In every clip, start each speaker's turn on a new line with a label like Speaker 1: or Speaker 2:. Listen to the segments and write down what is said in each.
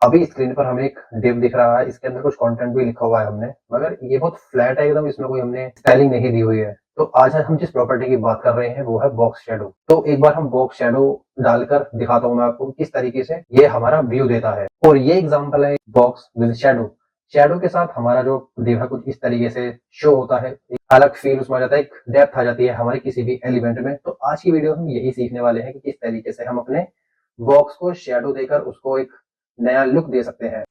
Speaker 1: अभी स्क्रीन पर हमें एक डिव दिख रहा है, इसके अंदर कुछ कंटेंट भी लिखा हुआ है हमने, मगर ये बहुत फ्लैट है एकदम, इसमें कोई हमने स्टाइलिंग नहीं दी हुई है। तो आज हम जिस प्रॉपर्टी की बात कर रहे हैं वो है बॉक्स शैडो। तो एक बार हम बॉक्स शैडो डालकर दिखाता हूँ मैं आपको किस तरीके से ये हमारा व्यू देता है। और ये एग्जांपल है बॉक्स विद शैडो। शैडो के साथ हमारा जो डिव है कुछ इस तरीके से शो होता है, एक अलग फील उसमें आ जाता है, एक डेप्थ आ जाती है हमारे किसी भी एलिमेंट में। तो आज की वीडियो हम यही सीखने वाले हैं कि किस तरीके से हम अपने बॉक्स को शैडो देकर उसको एक नया लुक दे सकते हैं।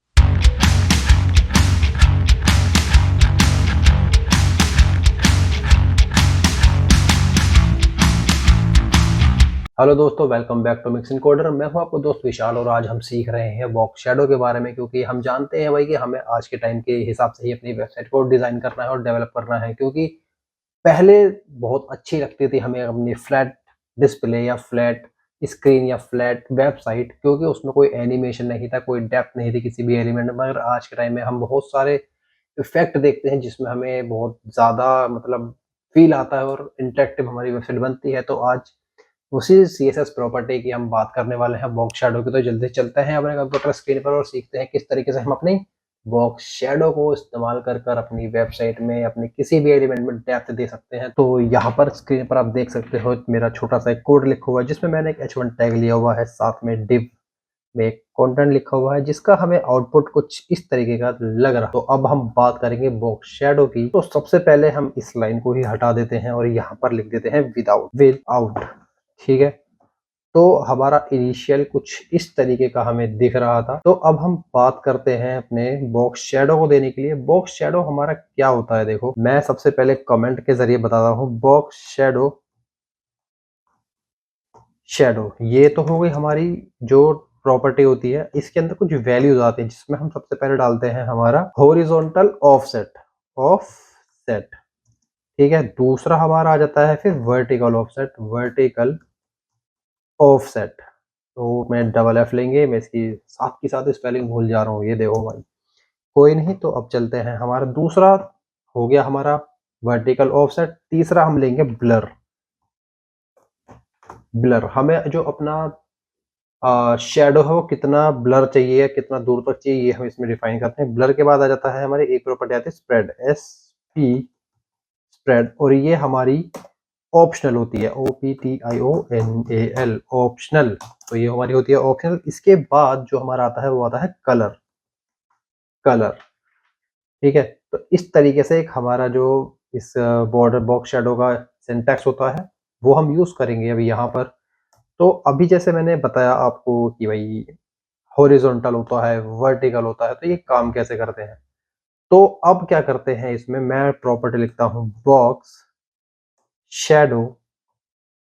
Speaker 1: हेलो दोस्तों, welcome back to mix encoder. मैं हूं आपको दोस्त विशाल और आज हम सीख रहे हैं बॉक्स शैडो के बारे में, क्योंकि हम जानते हैं भाई कि हमें आज के टाइम के हिसाब से ही अपनी वेबसाइट को डिजाइन करना है और डेवलप करना है। क्योंकि पहले बहुत अच्छी लगती थी हमें अपनी फ्लैट डिस्प्ले या फ्लैट स्क्रीन या फ्लैट वेबसाइट, क्योंकि उसमें कोई एनिमेशन नहीं था, कोई डेप्थ नहीं थी किसी भी एलिमेंट में। मगर आज के टाइम में हम बहुत सारे इफेक्ट देखते हैं जिसमें हमें बहुत ज़्यादा मतलब फील आता है और इंटरेक्टिव हमारी वेबसाइट बनती है। तो आज उसी सीएसएस प्रॉपर्टी की हम बात करने वाले हैं, बॉक्स शैडो की। तो जल्दी चलते हैं अपने कंप्यूटर स्क्रीन पर और सीखते हैं किस तरीके से हम अपनी बॉक्स शैडो को इस्तेमाल कर अपनी वेबसाइट में अपने किसी भी एलिमेंट में डेप्थ दे सकते हैं। तो यहाँ पर स्क्रीन पर आप देख सकते हो मेरा छोटा सा एक कोड लिखा हुआ है जिसमें मैंने एक h1 टैग लिया हुआ है, साथ में div में एक कंटेंट लिखा हुआ है जिसका हमें आउटपुट कुछ इस तरीके का लग रहा है। तो अब हम बात करेंगे बॉक्स शैडो की। तो सबसे पहले हम इस लाइन को ही हटा देते हैं और यहाँ पर लिख देते हैं विदाउट। ठीक है, तो हमारा इनिशियल कुछ इस तरीके का हमें दिख रहा था। तो अब हम बात करते हैं अपने बॉक्स शैडो को देने के लिए। बॉक्स शैडो हमारा क्या होता है, देखो मैं सबसे पहले कमेंट के जरिए बताता हूँ। बॉक्स शैडो ये तो हो गई हमारी जो प्रॉपर्टी होती है, इसके अंदर कुछ वैल्यूज आते हैं जिसमें हम सबसे पहले डालते हैं हमारा हॉरिजॉन्टल ऑफसेट। ठीक है, दूसरा हमारा आ जाता है फिर वर्टिकल ऑफसेट। तो मैं डबल एफ लेंगे, मैं इसकी साथ की साथ स्पेलिंग भूल जा रहा हूँ, ये देखो भाई। कोई नहीं, तो अब चलते हैं। हमारा दूसरा हो गया हमारा वर्टिकल ऑफसेट। तीसरा हम लेंगे ब्लर हमें जो अपना शेडो है वो कितना ब्लर चाहिए या कितना दूर तक चाहिए, ये हम इसमें डिफाइन करते हैं। ब्लर के बाद आ जाता है हमारी एक प्रॉपर्टी आती है स्प्रेड, और ये हमारी ऑप्शनल होती है, OPTIONAL ऑप्शनल। तो ये हमारी होती है ऑप्शनल। इसके बाद जो हमारा आता है वो आता है कलर। ठीक है, तो इस तरीके से एक हमारा जो इस बॉर्डर बॉक्स शैडो का सिंटैक्स होता है वो हम यूज करेंगे अभी यहाँ पर। तो अभी जैसे मैंने बताया आपको कि भाई हॉरिजॉन्टल होता है, वर्टिकल होता है, तो ये काम कैसे करते हैं। तो अब क्या करते हैं, इसमें मैं प्रॉपर्टी लिखता हूँ बॉक्स शैडो,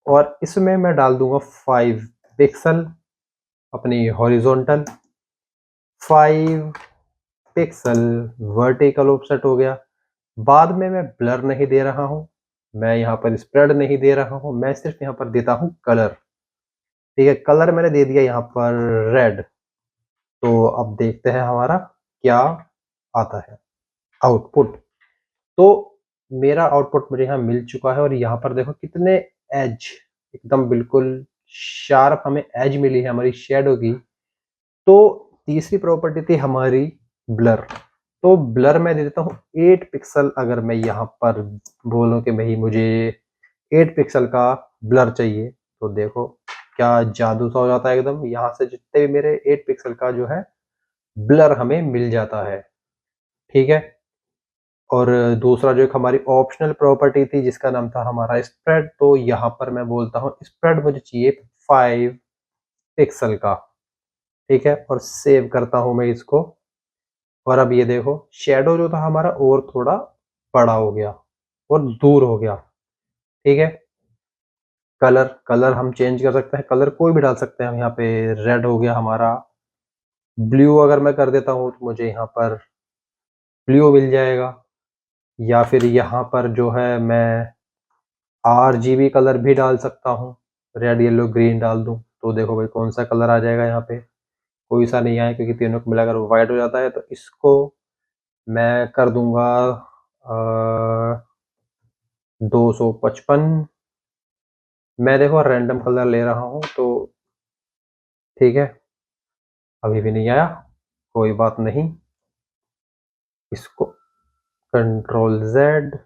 Speaker 1: और इसमें मैं डाल दूंगा 5 पिक्सल अपनी हॉरिजॉन्टल, 5 पिक्सल वर्टिकल ऑफसेट हो गया। बाद में मैं ब्लर नहीं दे रहा हूं, मैं यहाँ पर स्प्रेड नहीं दे रहा हूं, मैं सिर्फ यहाँ पर देता हूं कलर। ठीक है, कलर मैंने दे दिया यहाँ पर रेड। तो अब देखते हैं हमारा क्या आता है आउटपुट। तो मेरा आउटपुट मुझे यहाँ मिल चुका है और यहाँ पर देखो कितने एज, एकदम बिल्कुल शार्प हमें एज मिली है हमारी शेडो की। तो तीसरी प्रॉपर्टी थी हमारी ब्लर। तो ब्लर मैं दे देता हूँ 8 पिक्सल। अगर मैं यहाँ पर बोलूँ कि भाई मुझे 8 पिक्सल का ब्लर चाहिए, तो देखो क्या जादू सा हो जाता है एकदम। यहाँ से जितने भी मेरे 8 पिक्सल का जो है ब्लर हमें मिल जाता है। ठीक है, और दूसरा जो एक हमारी ऑप्शनल प्रॉपर्टी थी जिसका नाम था हमारा स्प्रेड, तो यहाँ पर मैं बोलता हूँ स्प्रेड मुझे चाहिए 5 पिक्सल का। ठीक है, और सेव करता हूँ मैं इसको। और अब ये देखो शेडो जो था हमारा और थोड़ा बड़ा हो गया और दूर हो गया। ठीक है, कलर हम चेंज कर सकते हैं, कलर कोई भी डाल सकते हैं हम। यहाँ पे रेड हो गया हमारा, ब्लू अगर मैं कर देता हूँ तो मुझे यहाँ पर ब्लू मिल जाएगा। या फिर यहाँ पर जो है मैं RGB कलर भी डाल सकता हूँ, रेड येलो ग्रीन डाल दूँ, तो देखो भाई कौन सा कलर आ जाएगा यहाँ पे। कोई सा नहीं आया, क्योंकि तीनों को मिलाकर व्हाइट हो जाता है। तो इसको मैं कर दूंगा 255। मैं देखो रैंडम कलर ले रहा हूँ, तो ठीक है, अभी भी नहीं आया। कोई बात नहीं, इसको कंट्रोल Z,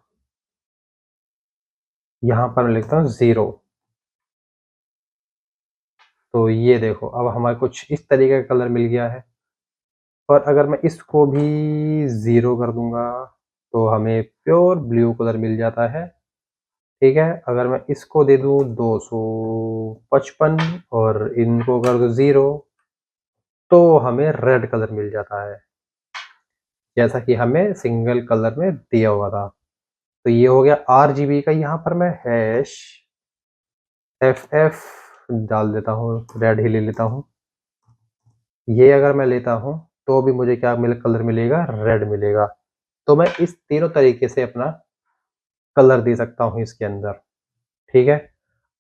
Speaker 1: यहाँ पर मैं लिखता हूँ 0। तो ये देखो अब हमारे कुछ इस तरीके का कलर मिल गया है। और अगर मैं इसको भी 0 कर दूंगा तो हमें प्योर ब्लू कलर मिल जाता है। ठीक है, अगर मैं इसको दे दूं 255 और इनको कर दूं 0 तो हमें रेड कलर मिल जाता है, जैसा कि हमें सिंगल कलर में दिया हुआ था। तो ये हो गया RGB का। यहाँ पर मैं हैश FF डाल देता हूँ, रेड ही ले लेता हूँ। ये अगर मैं लेता हूँ तो भी मुझे क्या कलर मिलेगा, रेड मिलेगा। तो मैं इस तीनों तरीके से अपना कलर दे सकता हूँ इसके अंदर। ठीक है,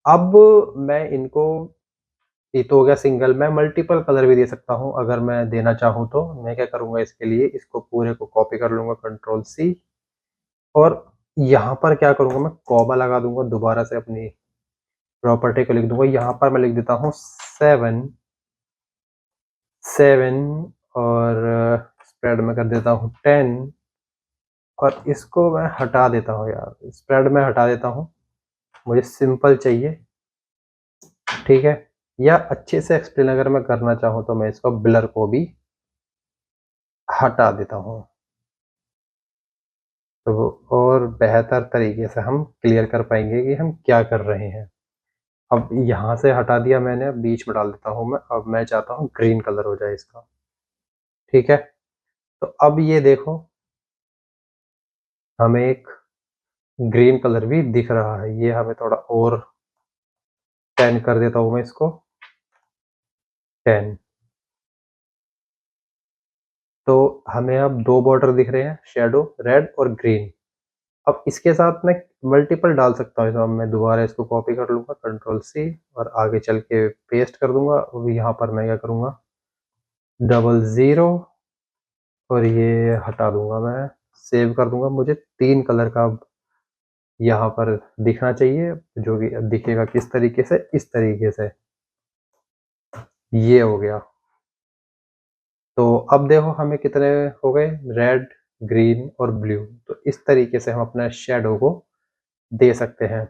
Speaker 1: अब मैं इनको, ये तो हो गया सिंगल, मैं मल्टीपल कलर भी दे सकता हूँ अगर मैं देना चाहूँ। तो मैं क्या करूँगा, इसके लिए इसको पूरे को कॉपी कर लूँगा, कंट्रोल C, और यहाँ पर क्या करूँगा, मैं कॉमा लगा दूंगा, दोबारा से अपनी प्रॉपर्टी को लिख दूंगा। यहाँ पर मैं लिख देता हूँ 7 7 और स्प्रेड में कर देता हूँ 10, और इसको मैं हटा देता हूँ यार, स्प्रेड में हटा देता हूँ, मुझे सिंपल चाहिए। ठीक है, या अच्छे से एक्सप्लेन अगर मैं करना चाहूँ तो मैं इसको ब्लर को भी हटा देता हूँ, तो और बेहतर तरीके से हम क्लियर कर पाएंगे कि हम क्या कर रहे हैं। अब यहाँ से हटा दिया मैंने, अब बीच में डाल देता हूँ मैं। अब मैं चाहता हूँ ग्रीन कलर हो जाए इसका। ठीक है, तो अब ये देखो हमें एक ग्रीन कलर भी दिख रहा है। ये हमें थोड़ा और 10 कर देता हूँ मैं इसको, 10। तो हमें अब दो बॉर्डर दिख रहे हैं, शेडो रेड और ग्रीन। अब इसके साथ मैं मल्टीपल डाल सकता हूँ, तो अब मैं दोबारा इसको कॉपी कर लूँगा, कंट्रोल C, और आगे चल के पेस्ट कर दूंगा। अब यहाँ पर मैं क्या करूँगा, 00 और ये हटा दूंगा, मैं सेव कर दूंगा। मुझे 3 कलर का यहाँ पर दिखना चाहिए, जो कि दिखेगा किस तरीके से, इस तरीके से। ये हो गया। तो अब देखो हमें कितने हो गए, रेड, ग्रीन और ब्लू। तो इस तरीके से हम अपना शेडो को दे सकते हैं।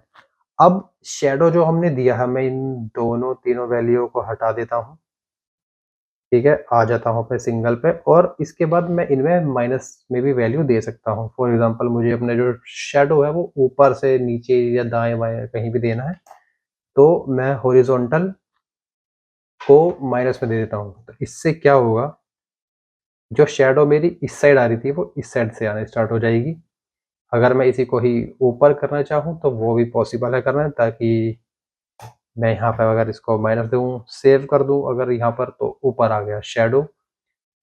Speaker 1: अब शेडो जो हमने दिया है, मैं इन दोनों तीनों वैल्यू को हटा देता हूँ। ठीक है, आ जाता हूँ अपने सिंगल पे, और इसके बाद मैं इनमें माइनस में भी वैल्यू दे सकता हूँ। फॉर एग्जांपल मुझे अपने जो शेडो है वो ऊपर से नीचे या दाएं बाएं कहीं भी देना है, तो मैं हॉरिजॉन्टल को माइनस में दे देता हूँ। तो इससे क्या होगा, जो शेडो मेरी इस साइड आ रही थी वो इस साइड से आना स्टार्ट हो जाएगी। अगर मैं इसी को ही ऊपर करना चाहूँ तो वो भी पॉसिबल है करना, ताकि मैं यहाँ पर अगर इसको माइनस दूँ, सेव कर दूँ अगर यहाँ पर, तो ऊपर आ गया शेडो।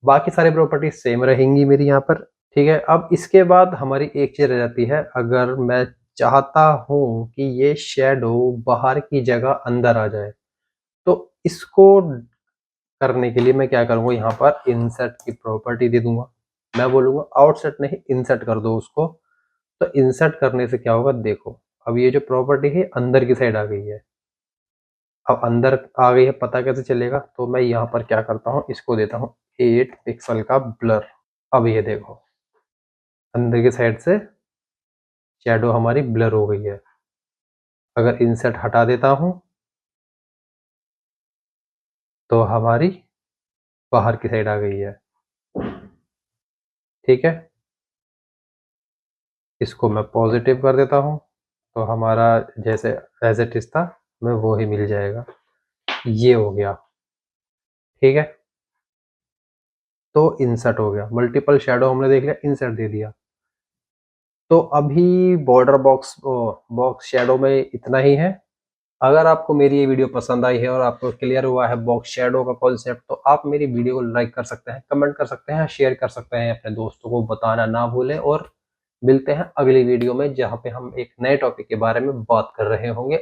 Speaker 1: बाकी सारी प्रॉपर्टी सेम रहेंगी मेरी यहाँ पर। ठीक है, अब इसके बाद हमारी एक चीज रह जाती है, अगर मैं चाहता हूँ कि ये शेडो बाहर की जगह अंदर आ जाए, तो इसको करने के लिए मैं क्या करूँगा, यहाँ पर इंसर्ट की प्रॉपर्टी दे दूंगा। मैं बोलूँगा आउटसेट नहीं, इंसर्ट कर दो उसको। तो इंसर्ट करने से क्या होगा, देखो अब ये जो प्रॉपर्टी है अंदर की साइड आ गई है। अब अंदर आ गई है, पता कैसे चलेगा, तो मैं यहाँ पर क्या करता हूँ, इसको देता हूँ 8 पिक्सल का ब्लर। अब ये देखो अंदर की साइड से शैडो हमारी ब्लर हो गई है। अगर इंसर्ट हटा देता हूँ तो हमारी बाहर की साइड आ गई है। ठीक है, इसको मैं पॉजिटिव कर देता हूँ, तो हमारा जैसे एज इट इज था हमें वो ही मिल जाएगा। ये हो गया। ठीक है, तो इंसर्ट हो गया, मल्टीपल शैडो हमने देख लिया, इंसर्ट दे दिया। तो अभी बॉर्डर बॉक्स शैडो में इतना ही है। अगर आपको मेरी ये वीडियो पसंद आई है और आपको क्लियर हुआ है बॉक्स शैडो का कॉन्सेप्ट, तो आप मेरी वीडियो को लाइक कर सकते हैं, कमेंट कर सकते हैं, शेयर कर सकते हैं, अपने दोस्तों को बताना ना भूलें। और मिलते हैं अगली वीडियो में, जहां पे हम एक नए टॉपिक के बारे में बात कर रहे होंगे।